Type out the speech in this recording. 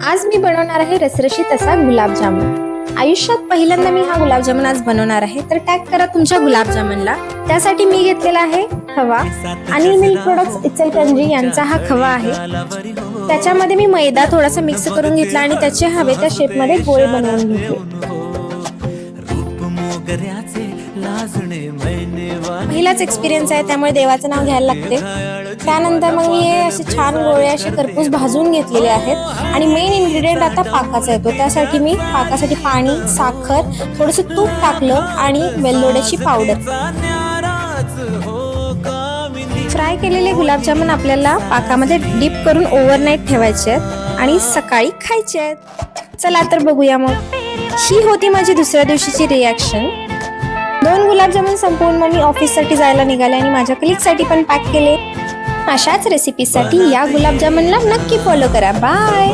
आज मी बनवणार आहे रसरशीत असा गुलाबजामुन। आयुष्यात पहिल्यांदा मी हा गुलाबजामुन आज बनवणार आहे, तर टॅग करा तुमच्या गुलाबजामुनला। त्यासाठी मी घेतलेला आहे खवा आणि मिल्क प्रोडक्ट्स इचलकरंजी यांचा हा खवा आहे। त्याच्यामध्ये मी मैदा थोडासा मिक्स करून घेतला आणि त्याचे हवे त्या शेप मध्ये गोळे बनवून घेतले। पहिलाच एक्सपिरियन्स आहे, त्यामुळे देवाचं नाव घ्यायला लागते। त्यानंतर मग मी हे असे छान गोळे असे खरपूस भाजून घेतलेले आहेत आणि मेन इन्ग्रेडियंट आता पाकाचा येतो। त्यासाठी मी पाकासाठी पाणी, साखर, थोडंसं तूप टाकलं आणि वेलदोड्याची पावडर। फ्राय केलेले गुलाबजामुन आपल्याला पाकामध्ये डीप करून ओव्हरनाईट ठेवायचे आहेत आणि सकाळी खायचे आहेत। चला तर बघूया मग। ही होती माझी दुसऱ्या दिवशीची रिॲक्शन। 2 गुलाबजामुन संपवून मग मी ऑफिससाठी जायला निघाले आणि माझ्या कलिगसाठी पण पॅक केले। अशाच रेसिपीसाठी या गुलाबजामुनला नक्की फॉलो करा। बाय।